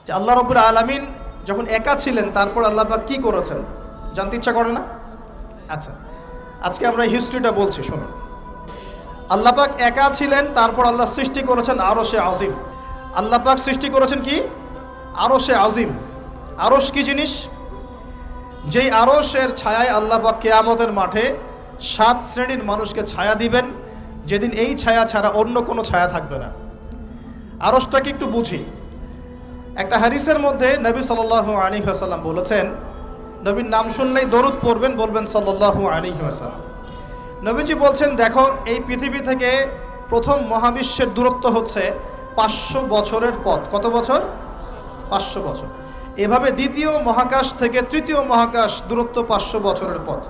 যে আল্লাহ রাব্বুল আলামিন যখন একা ছিলেন তারপর আল্লাহ পাক কি করেছেন জানতে ইচ্ছা করে না? আচ্ছা, আজকে আমরা হিস্ট্রিটা বলছি, শুনুন। আল্লাহ পাক একা ছিলেন, তারপর আল্লাহ সৃষ্টি করেছেন আরশে আজিম। আল্লাহ পাক সৃষ্টি করেছেন কি? আরশে আজিম। আরশ কি জিনিস? যেই আরশের ছায়ায় আল্লাহ পাক কিয়ামতের মাঠে 7 শ্রেণীর মানুষকে ছায়া দিবেন, যেদিন এই ছায়া ছাড়া অন্য কোনো ছায়া থাকবে না। আরশটাকে একটু বুঝি। একটা হাদিসের মধ্যে নবী সাল্লাল্লাহু আলাইহি ওয়াসাল্লাম বলেছেন, নবীর নাম শুনলেই দরুদ পড়বেন, বলবেন সাল্লাল্লাহু আলাইহি ওয়াসাল্লাম। নবীজি বলছেন, দেখো এই পৃথিবী থেকে প্রথম মহাবিশ্বের দূরত্ব হচ্ছে 500 বছরের পথ। কত বছর? 500 বছর। এভাবে দ্বিতীয় মহাকাশ থেকে তৃতীয় মহাকাশ দূরত্ব 500 বছরের পথ।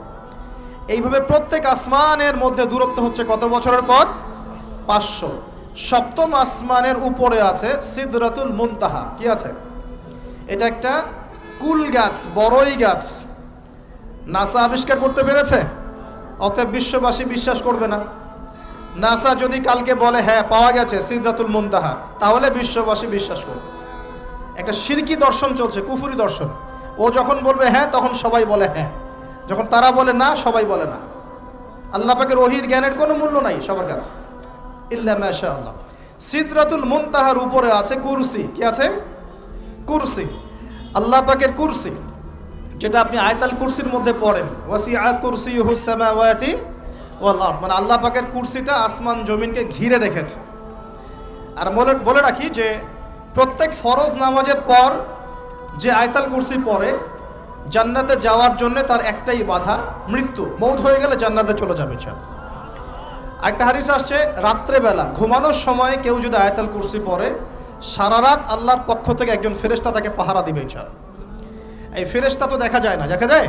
এইভাবে প্রত্যেক আসমানের মধ্যে দূরত্ব হচ্ছে কত বছরের পথ? 500। সপ্তম আসমানের উপরে আছে সিদরাতুল মুনতাহা। কি আছে? এটা একটা কুল গাছ, বড়ই গাছ। নাসা আবিষ্কার করতে পেরেছে, অতএব বিশ্ববাসী বিশ্বাস করবে না। নাসা যদি কালকে বলে হ্যাঁ পাওয়া গেছে সিদরাতুল মুনতাহা, তাহলে বিশ্ববাসী বিশ্বাস করবে। একটা শিরকি দর্শন চলছে, কুফরি দর্শন। ও যখন বলবে হ্যাঁ, তখন সবাই বলে হ্যাঁ, যখন তারা বলে না, সবাই বলে না। আল্লাহ পাকের ওহীর জ্ঞানের কোনো মূল্য নাই সবার কাছে, ইল্লা মাশাআল্লাহ। সিদরাতুল মুনতাহার উপরে আছে কুরসি। কি আছে? কুরসি। আল্লাহ পাকের কুরসি, যেটা আপনি আয়াতুল কুরসির মধ্যে পড়েন, ওয়াসিআ কুরসিয়ুহুস সামাওয়াতি ওয়াল আরদ, মানে আল্লাহ পাকের কুরসিটা আসমান জমিনকে ঘিরে রেখেছে। আর বলে রাখি যে প্রত্যেক ফরজ নামাজের পর যে আয়াতুল কুরসি পড়ে, জান্নাতে যাওয়ার জন্য তার একটাই বাধা, মৃত্যু। মৌত হয়ে গেলে জান্নাতে চলে যাবে ইনশাআল্লাহ। একটা হাদিস আসছে, রাত্রেবেলা ঘুমানোর সময় কেউ যদি আয়াতুল কুরসি পড়ে, সারা রাত আল্লাহর পক্ষ থেকে একজন ফেরেশতা তাকে পাহারা দিবে ইনশাআল্লাহ। এই ফেরেশতা তো দেখা যায় না, দেখা যায়?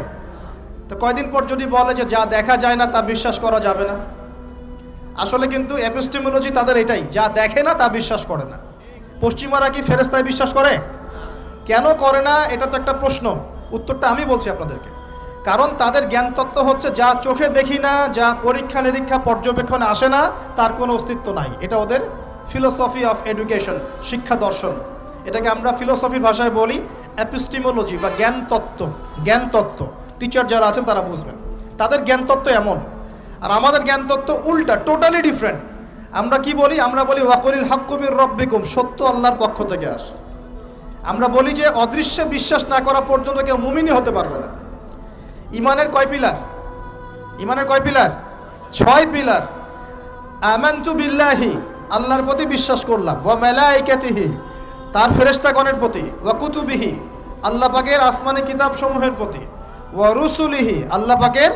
তো কয়দিন পর যদি বলে যে যা দেখা যায় না তা বিশ্বাস করা যাবে না, আসলে কিন্তু এপিস্টেমোলজি তাদের এটাই, যা দেখে না তা বিশ্বাস করে না। পশ্চিমারা কি ফেরেশতায় বিশ্বাস করে? কেন করে না? এটা তো একটা প্রশ্ন, উত্তরটা আমি বলছি আপনাদেরকে। কারণ তাদের জ্ঞান তত্ত্ব হচ্ছে যা চোখে দেখি না, যা পরীক্ষা নিরীক্ষা পর্যবেক্ষণে আসে না, তার কোনো অস্তিত্ব নাই। এটা ওদের ফিলোসফি অফ এডুকেশন, শিক্ষা দর্শন। এটাকে আমরা ফিলোসফির ভাষায় বলি এপিস্টেমোলজি বা জ্ঞান তত্ত্ব। জ্ঞান তত্ত্ব টিচার যারা আছেন তারা বুঝবেন, তাদের জ্ঞান তত্ত্ব এমন। আর আমাদের জ্ঞান তত্ত্ব উল্টা, টোটালি ডিফারেন্ট। আমরা কি বলি? আমরা বলি ওয়াকুলিল হাক্কু মির রাব্বিকুম, সত্য আল্লাহর পক্ষ থেকে আসে। আমরা বলি যে অদৃশ্যে বিশ্বাস না করা পর্যন্ত কেউ মুমিনই হতে পারবে না। ইমানের কয় পিলার? ইমানের কয় পিলার? 6 পিলার। আমানতু বিল্লাহি, আল্লাহর প্রতি বিশ্বাস করলাম, ওয়া মালাইকাতিহি, তার ফেরেশতাগণের প্রতি, ওয়া কুতুবিহি, আল্লাহ পাকের আসমানি কিতাব সমূহের প্রতি, ওয়া রুসুলিহি, আল্লাহ পাকের